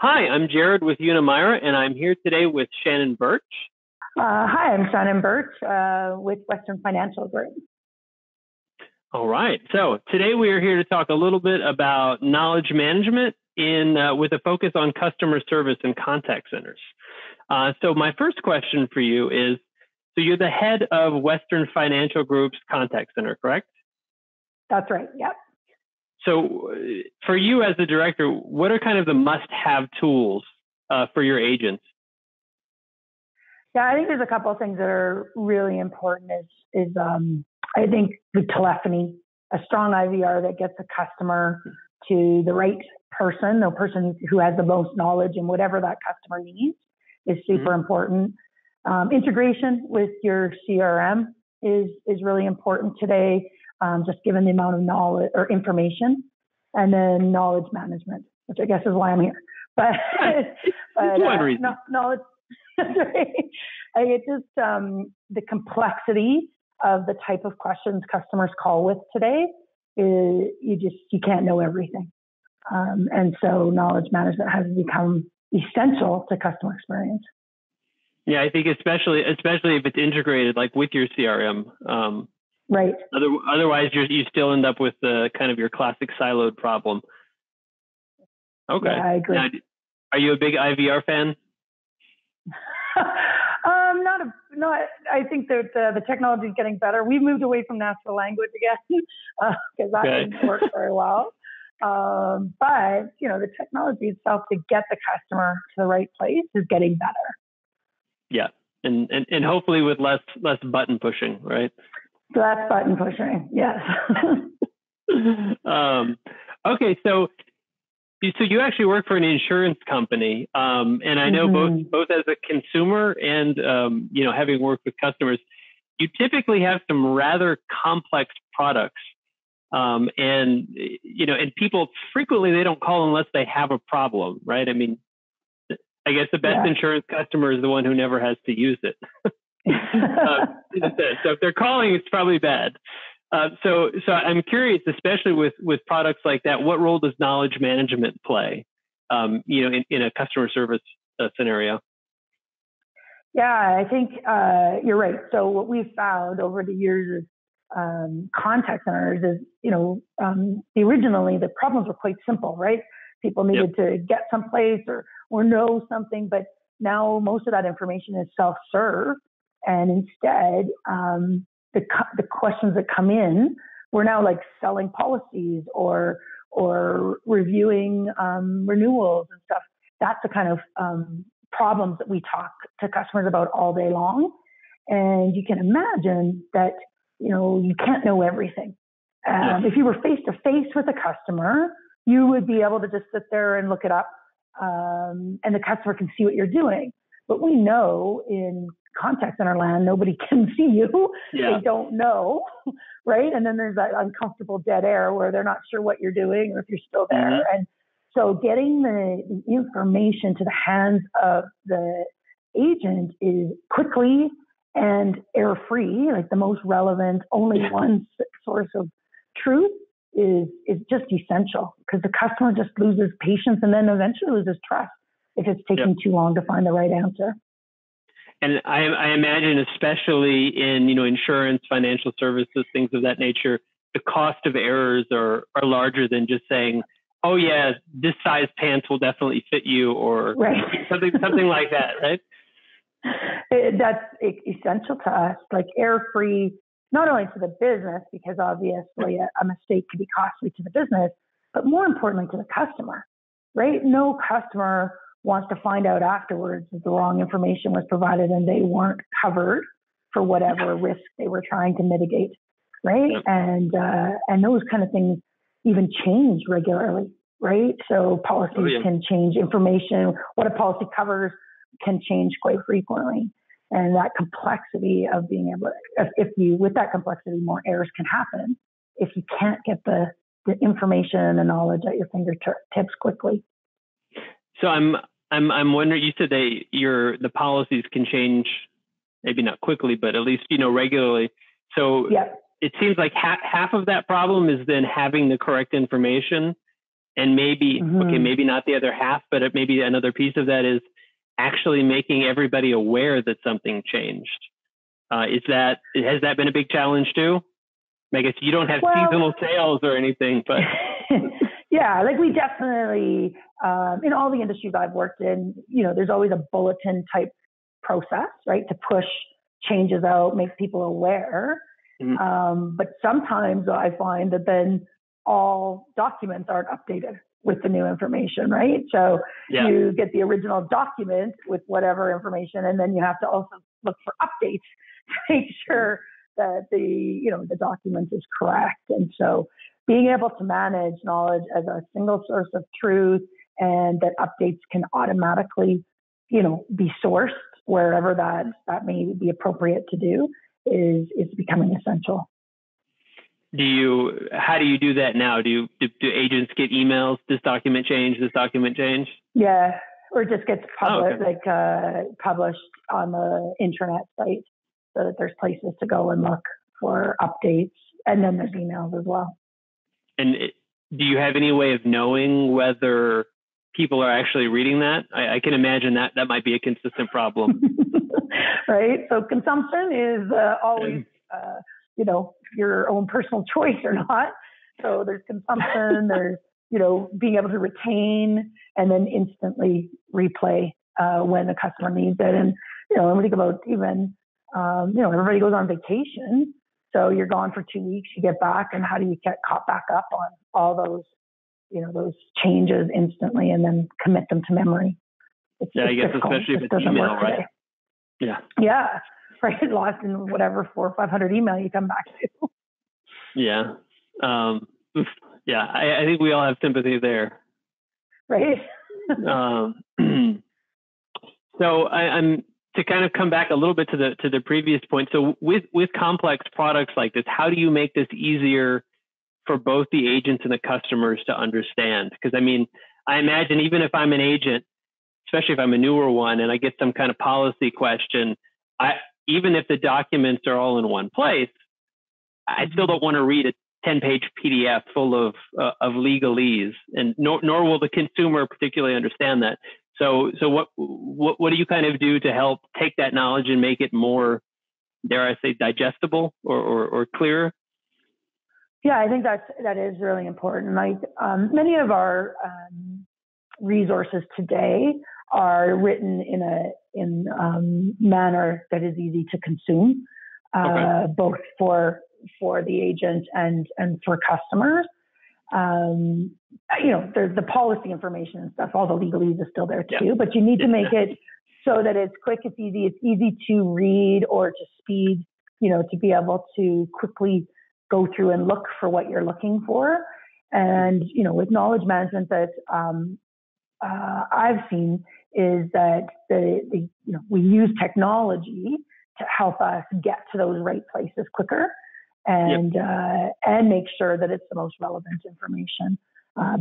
Hi, I'm Jared with Unimira, and I'm here today with Shannon Burch. Hi, I'm Shannon Burch with Western Financial Group. All right. So today we are here to talk a little bit about knowledge management with a focus on customer service and contact centers. So my first question for you is, so you're the head of Western Financial Group's contact center, correct? That's right. Yep. So for you as the director, what are kind of the must-have tools for your agents? Yeah, I think there's a couple of things that are really important I think the telephony, a strong IVR that gets a customer to the right person, the person who has the most knowledge and whatever that customer needs is super important. Integration with your CRM is really important today, just given the amount of knowledge or information, and then knowledge management, which I guess is why I'm here. But knowledge, I think it's just the complexity of the type of questions customers call with today. You can't know everything, and so knowledge management has become essential to customer experience. Yeah, I think especially if it's integrated, like with your CRM. Right. Otherwise, you still end up with the kind of your classic siloed problem. Okay. Yeah, I agree. Now, are you a big IVR fan? I think that the technology is getting better. We've moved away from natural language again because that didn't work very well. But the technology itself to get the customer to the right place is getting better. Yeah, and hopefully with less button pushing, right? Less button pushing, yes. Okay, so you actually work for an insurance company, and I know both as a consumer and having worked with customers, you typically have some rather complex products, and people frequently they don't call unless they have a problem, right? I mean, I guess the best insurance customer is the one who never has to use it. So if they're calling, it's probably bad. So I'm curious, especially with products like that, what role does knowledge management play, in a customer service scenario? Yeah, I think you're right. So what we've found over the years is contact centers is, originally the problems were quite simple, right? People needed to get someplace or know something, but now most of that information is self-serve, and instead the questions that come in, we're now like selling policies or reviewing renewals and stuff. That's the kind of problems that we talk to customers about all day long. And you can imagine that, you can't know everything. If you were face to face with a customer, you would be able to just sit there and look it up, and the customer can see what you're doing. But we know in contact center land, nobody can see you. Yeah. They don't know, right? And then there's that uncomfortable dead air where they're not sure what you're doing or if you're still there. And so getting the information to the hands of the agent is quickly and error-free, like the most relevant, only one source of truth is just essential, because the customer just loses patience and then eventually loses trust if it's taking too long to find the right answer. And I imagine, especially in insurance, financial services, things of that nature, the cost of errors are larger than just saying, "Oh yeah, this size pants will definitely fit you," or something like that, right? That's essential to us, like error-free, not only to the business, because obviously a mistake could be costly to the business, but more importantly to the customer, right? No customer wants to find out afterwards that the wrong information was provided and they weren't covered for whatever risk they were trying to mitigate, right? And those kind of things even change regularly, right? So policies can change, information, what a policy covers can change quite frequently. And that complexity of being able to, with that complexity, more errors can happen if you can't get the information and the knowledge at your fingertips quickly. So I'm wondering, you said the policies can change, maybe not quickly, but at least, regularly. So it seems like half of that problem is then having the correct information. And maybe, okay, maybe not the other half, but maybe another piece of that is actually making everybody aware that something changed. Has that been a big challenge too? I guess you don't have seasonal sales or anything, but. Yeah, like we definitely, in all the industries I've worked in, there's always a bulletin type process, right? To push changes out, make people aware. But sometimes I find that then all documents aren't updated with the new information, right? So you get the original document with whatever information, and then you have to also look for updates to make sure that the document is correct. And so being able to manage knowledge as a single source of truth, and that updates can automatically, be sourced wherever that may be appropriate to do is becoming essential. How do you do that now? Do agents get emails? This document changed. This document changed. Yeah, or it just gets published on the intranet site, so that there's places to go and look for updates, and then there's emails as well. And do you have any way of knowing whether people are actually reading that? I can imagine that might be a consistent problem. Right. So consumption is always, your own personal choice or not. So there's consumption, there's, being able to retain and then instantly replay when the customer needs it. And, when we think about even, everybody goes on vacation. So you're gone for 2 weeks, you get back, and how do you get caught back up on all those, those changes instantly and then commit them to memory? I guess difficult. Especially if it's email, right? Yeah. Yeah. Right. Lost in whatever 400 or 500 email you come back to. Yeah. I think we all have sympathy there. Right. So I'm to kind of come back a little bit to the previous point. So with complex products like this, how do you make this easier for both the agents and the customers to understand? Because I imagine even if I'm an agent, especially if I'm a newer one and I get some kind of policy question, even if the documents are all in one place, I still don't want to read a 10-page PDF full of legalese, and nor will the consumer particularly understand that. So what do you kind of do to help take that knowledge and make it more, dare I say, digestible or clearer? Yeah, I think that is really important. Like many of our resources today are written in a manner that is easy to consume, both for the agent and for customers. There's the policy information and stuff, all the legalese is still there too, but you need to make it so that it's quick, it's easy to read or to speed, to be able to quickly go through and look for what you're looking for. And, with knowledge management that I've seen is that we use technology to help us get to those right places quicker and make sure that it's the most relevant information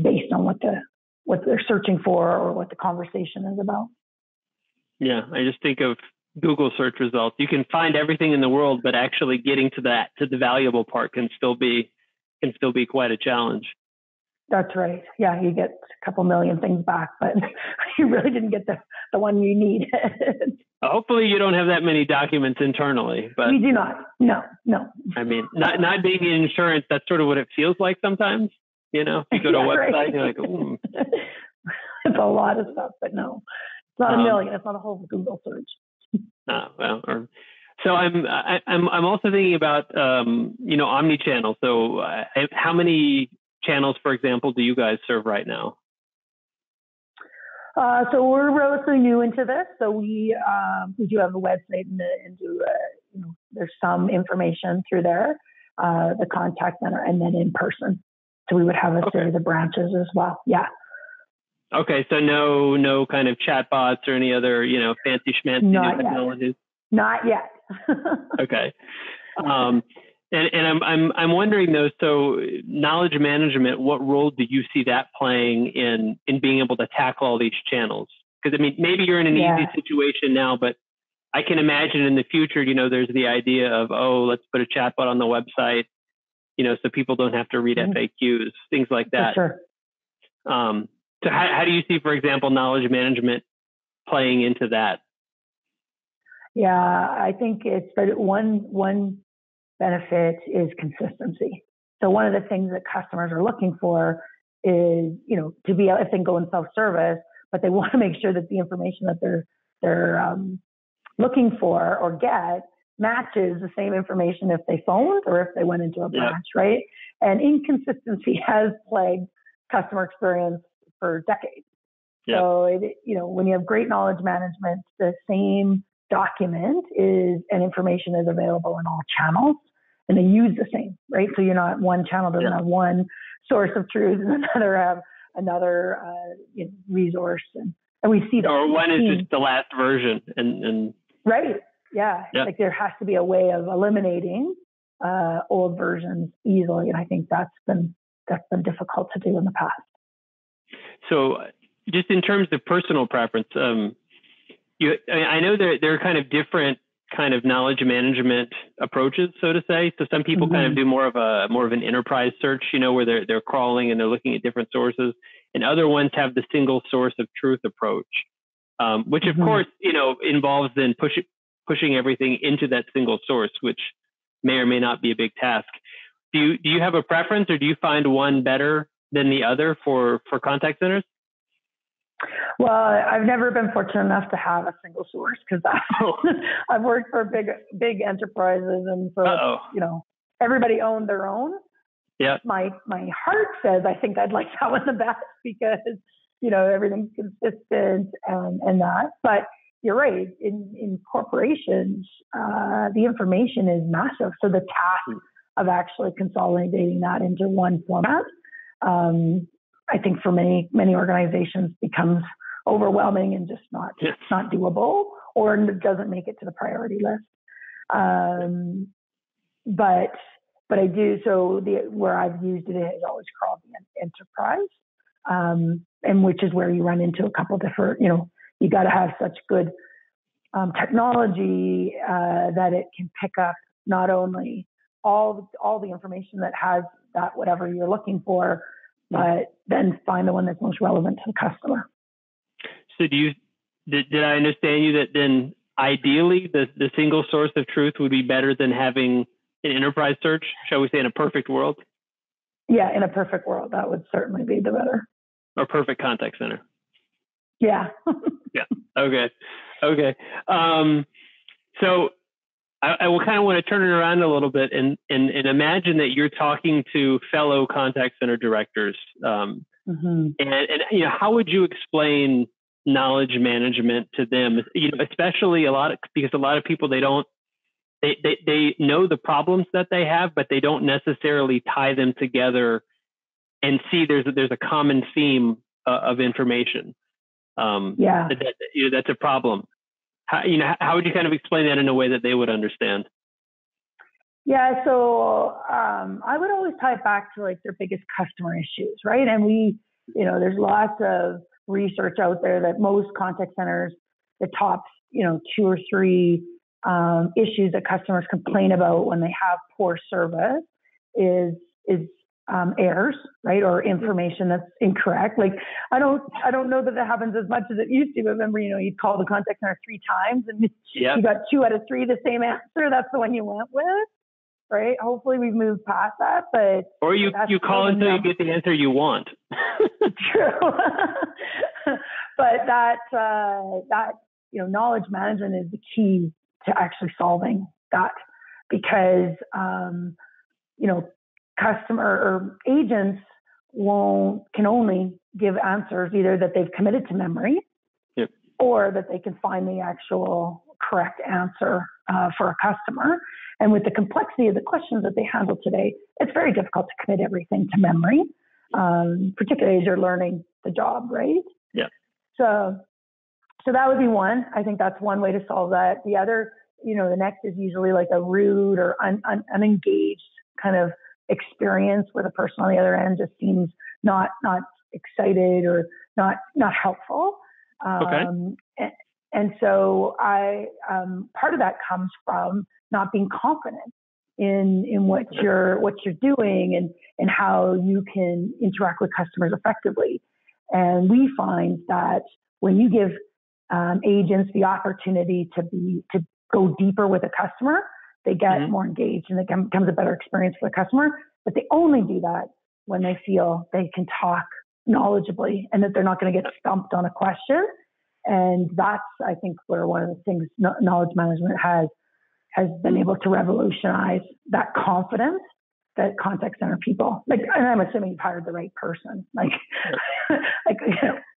based on what they're searching for or what the conversation is about. Yeah, I just think of Google search results. You can find everything in the world, but actually getting to the valuable part can still be quite a challenge. That's right. Yeah, you get a couple million things back, but you really didn't get the one you need. Hopefully you don't have that many documents internally, but we do not. No. Not being in insurance, that's sort of what it feels like sometimes. You go to a website, right. You're like, ooh. It's a lot of stuff, but no, it's not a million. It's not a whole Google search. So I'm also thinking about omni-channel. So how many channels, for example, do you guys serve right now? So we're relatively new into this. So we do have a website and do there's some information through there, the contact center, and then in person. So we would have a series of branches as well. Yeah. Okay. So no kind of chatbots or any other fancy schmancy new technologies. Not yet. Okay. And I'm wondering though, so knowledge management, what role do you see that playing in being able to tackle all these channels? Because maybe you're in an easy situation now, but I can imagine in the future, there's the idea of, let's put a chatbot on the website, so people don't have to read FAQs, things like that. For sure. So how do you see, for example, knowledge management playing into that? Yeah, I think but one benefit is consistency. So one of the things that customers are looking for is, to be able, if they go in self-service, but they want to make sure that the information that they're looking for or get matches the same information if they phoned or if they went into a branch, right? And inconsistency has plagued customer experience for decades. Yep. So, when you have great knowledge management, the same document and information is available in all channels, and they use the same, right? So you're not, one channel doesn't have one source of truth and another have another resource, and we see that. Or one is just the last version, and right, yeah. Yep. Like there has to be a way of eliminating old versions easily, and I think that's been difficult to do in the past. So, just in terms of personal preference, I know there are kind of different kind of knowledge management approaches, so to say. So some people kind of do more of an enterprise search, where they're crawling and they're looking at different sources, and other ones have the single source of truth approach, which of course involves then pushing everything into that single source, which may or may not be a big task. Do you have a preference, or do you find one better than the other for contact centers? Well, I've never been fortunate enough to have a single source, because I've worked for big enterprises, and so everybody owned their own. Yeah. My heart says I think I'd like that one the best, because everything's consistent and that. But you're right. In corporations, the information is massive. So the task of actually consolidating that into one format, I think for many organizations becomes overwhelming and just not doable, or doesn't make it to the priority list. But I do. So where I've used it is always called the enterprise, and which is where you run into a couple different. You got to have such good technology that it can pick up not only all the information that has that whatever you're looking for, but then find the one that's most relevant to the customer. So did I understand you that then ideally the single source of truth would be better than having an enterprise search, shall we say, in a perfect world? Yeah, in a perfect world, that would certainly be the better. Or perfect contact center. Yeah. Yeah. Okay. So I will kind of want to turn it around a little bit and imagine that you're talking to fellow contact center directors. And how would you explain knowledge management to them? Especially because a lot of people, they know the problems that they have, but they don't necessarily tie them together and see there's a common theme of information. That's a problem. How would you kind of explain that in a way that they would understand? Yeah, so I would always tie it back to like their biggest customer issues, right? And there's lots of research out there that most contact centers, the top, 2 or 3 issues that customers complain about when they have poor service is errors, right, or information that's incorrect. Like I don't know that happens as much as it used to. But remember, you'd call the contact center 3 times and you got 2 out of 3 the same answer. That's the one you went with, right? Hopefully we've moved past that, but you call until you get the answer you want. True, but that knowledge management is the key to actually solving that, because customer or agents can only give answers either that they've committed to memory, or that they can find the actual correct answer for a customer. And with the complexity of the questions that they handle today, it's very difficult to commit everything to memory, particularly as you're learning the job, right? Yeah. So that would be one. I think that's one way to solve that. The other, the next is usually like a rude or unengaged kind of experience where the person on the other end just seems not excited or not helpful. And so part of that comes from not being confident in what you're doing and how you can interact with customers effectively. And we find that when you give agents the opportunity to go deeper with a customer, they get more engaged and it becomes a better experience for the customer. But they only do that when they feel they can talk knowledgeably and that they're not going to get stumped on a question. And that's, I think, where one of the things knowledge management has been able to revolutionize that confidence that contact center people, like, and I'm assuming you've hired the right person. Like,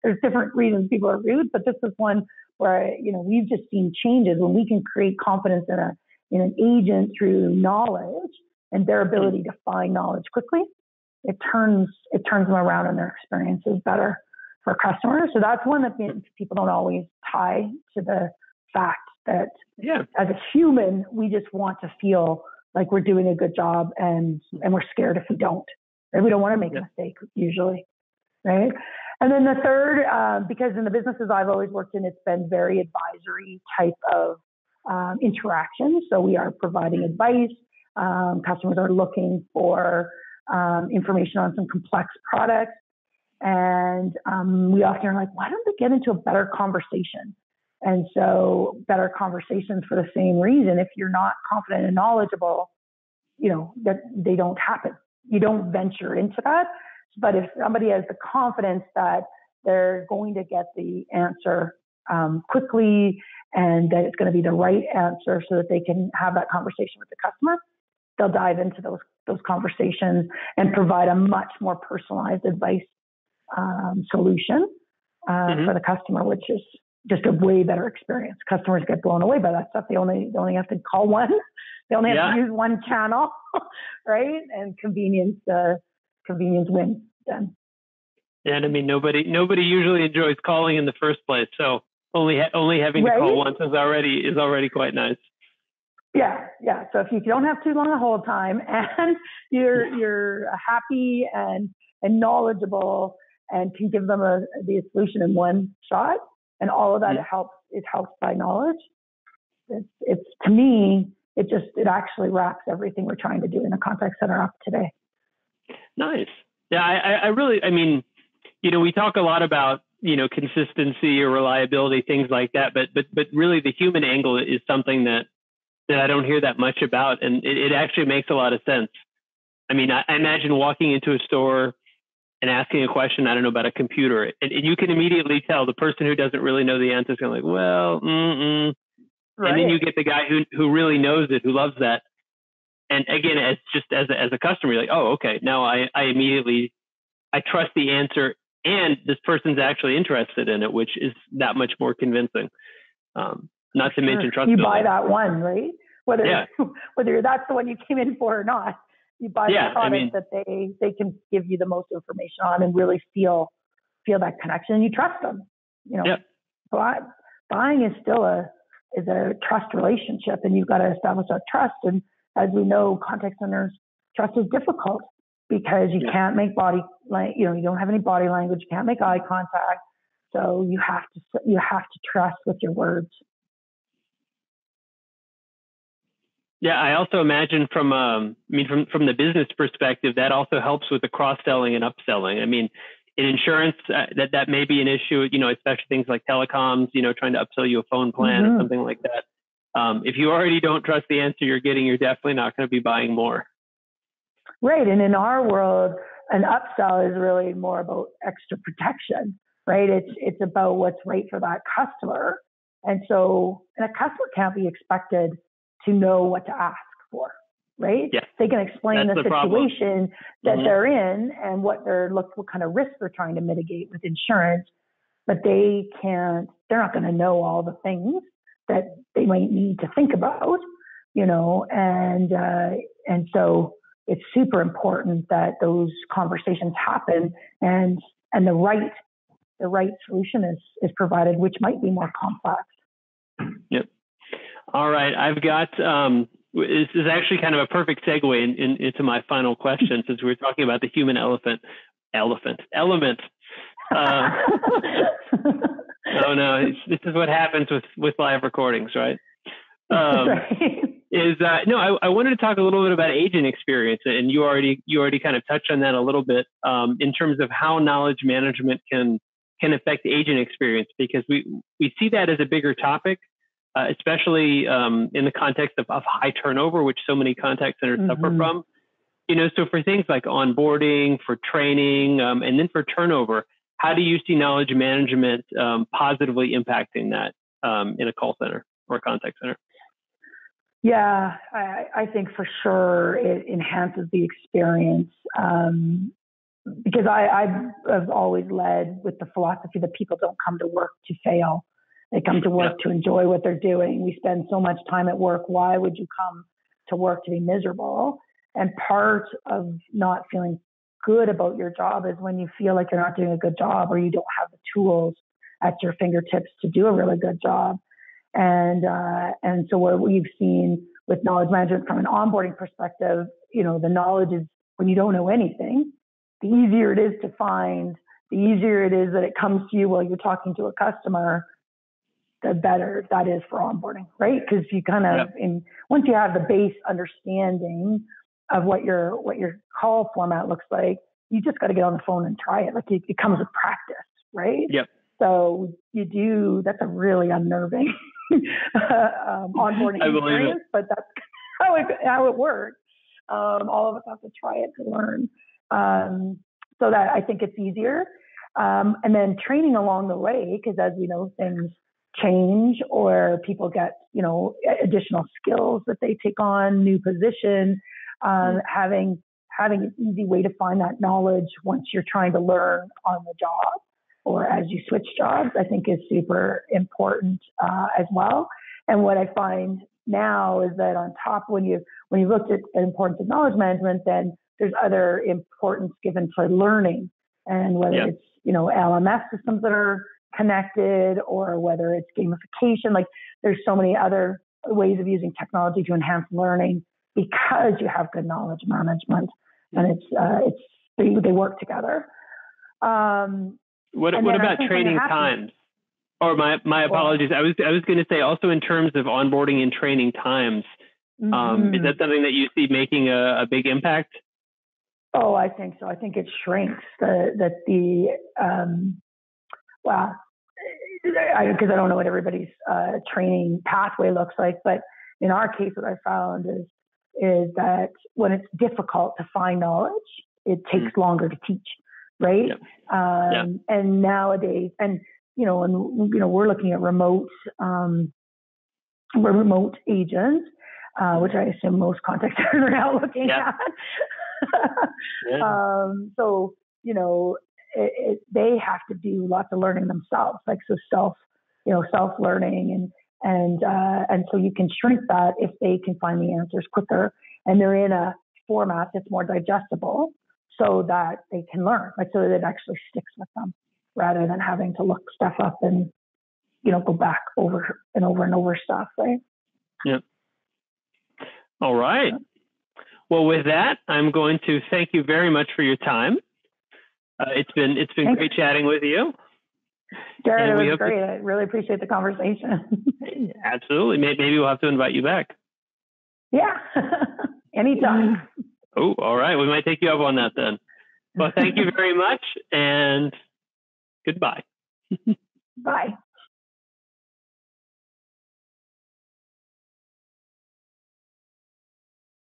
there's different reasons people are rude, but this is one where, we've just seen changes when we can create confidence in an agent through knowledge and their ability to find knowledge quickly. It turns them around and their experience is better for customers. So that's one that people don't always tie to the fact that as a human, we just want to feel like we're doing a good job and we're scared if we don't. Right? We don't want to make a mistake usually, right? And then the third, because in the businesses I've always worked in, it's been very advisory type of interaction. So we are providing advice. Customers are looking for information on some complex products. And we often are like, why don't they get into a better conversation? And so better conversations for the same reason. If you're not confident and knowledgeable, that they don't happen. You don't venture into that. But if somebody has the confidence that they're going to get the answer quickly and that it's going to be the right answer so that they can have that conversation with the customer, they'll dive into those conversations and provide a much more personalized advice solution for the customer, which is just a way better experience. Customers get blown away by that stuff. They only have to call one. They only have to use one channel, right? And convenience wins then. And I mean, nobody usually enjoys calling in the first place. So only having to call once is already quite nice. Yeah. So if you don't have too long a hold time and you're happy and knowledgeable and can give them the solution in one shot, and all of that it helps by knowledge. It's to me, it actually wraps everything we're trying to do in a contact center up today. Nice. Yeah, I really, we talk a lot about, consistency or reliability, things like that, but really the human angle is something that I don't hear that much about. And it actually makes a lot of sense. I mean, I imagine walking into a store and asking a question, I don't know, about a computer, and you can immediately tell the person who doesn't really know the answer is going to like, well, right. And then you get the guy who really knows it, who loves that. And again, as a customer, you're like, oh, okay, now I immediately trust the answer, and this person's actually interested in it, which is that much more convincing. Not to mention trust. You buy that one, right? Whether that's the one you came in for or not. You buy the product that they can give you the most information on and really feel that connection, and you trust them. Buying is still a trust relationship, and you've got to establish that trust. And as we know, contact centers, trust is difficult because you can't make you don't have any body language, you can't make eye contact, so you have to trust with your words. Yeah, I also imagine from the business perspective, that also helps with the cross-selling and upselling. I mean, in insurance, that may be an issue, especially things like telecoms, trying to upsell you a phone plan or something like that. If you already don't trust the answer you're getting, you're definitely not going to be buying more. Right. And in our world, an upsell is really more about extra protection, right? It's about what's right for that customer. And a customer can't be expected to know what to ask for, right? Yeah. They can explain the situation that they're in and what kind of risk they're trying to mitigate with insurance, but they're not going to know all the things that they might need to think about, and so it's super important that those conversations happen and the right solution is provided, which might be more complex. Yep. All right. I've got, this is actually kind of a perfect segue into my final question, since we're talking about the human element. Oh no, this is what happens with live recordings, right? I wanted to talk a little bit about agent experience, and you already kind of touched on that a little bit, in terms of how knowledge management can can affect the agent experience, because we see that as a bigger topic, especially in the context of high turnover, which so many contact centers suffer from. So for things like onboarding, for training, and then for turnover, how do you see knowledge management positively impacting that in a call center or a contact center? Yeah, I think for sure it enhances the experience, because I've always led with the philosophy that people don't come to work to fail. They come to work to enjoy what they're doing. We spend so much time at work. Why would you come to work to be miserable? And part of not feeling good about your job is when you feel like you're not doing a good job, or you don't have the tools at your fingertips to do a really good job. And so what we've seen with knowledge management from an onboarding perspective, the knowledge is, when you don't know anything, the easier it is to find, the easier it is that it comes to you while you're talking to a customer, the better that is for onboarding, right? Because you kind of, once you have the base understanding of what your call format looks like, you just got to get on the phone and try it. Like it comes with practice, right? Yep. So that's a really unnerving onboarding experience, but that's how it works. All of us have to try it to learn. So that I think it's easier. And then training along the way, because as we know, things change, or people get, additional skills that they take on, new position, having an easy way to find that knowledge once you're trying to learn on the job, or as you switch jobs, I think is super important as well. And what I find now is that on top, when you looked at the importance of knowledge management, then there's other importance given to learning, and whether it's LMS systems that are connected, or whether it's gamification. Like there's so many other ways of using technology to enhance learning because you have good knowledge management, and they work together. What about training times? Or my apologies. I was going to say, also in terms of onboarding and training times, is that something that you see making a big impact? Oh, I think so. I think it shrinks because I don't know what everybody's training pathway looks like, but in our case, what I found is that when it's difficult to find knowledge, it takes longer to teach, right? And nowadays, we're looking at remote agents, which I assume most contact centers are now looking at. So, they have to do lots of learning themselves, self-learning, and so you can shrink that if they can find the answers quicker, and they're in a format that's more digestible, so that they can learn, so that it actually sticks with them, rather than having to look stuff up and go back over and over stuff, right? Yep. All right. Well, with that, I'm going to thank you very much for your time. It's been great chatting with you. Jared, it was great. I really appreciate the conversation. Absolutely. Maybe we'll have to invite you back. Yeah, anytime. Oh, all right. We might take you up on that then. Well, thank you very much, and goodbye. Bye.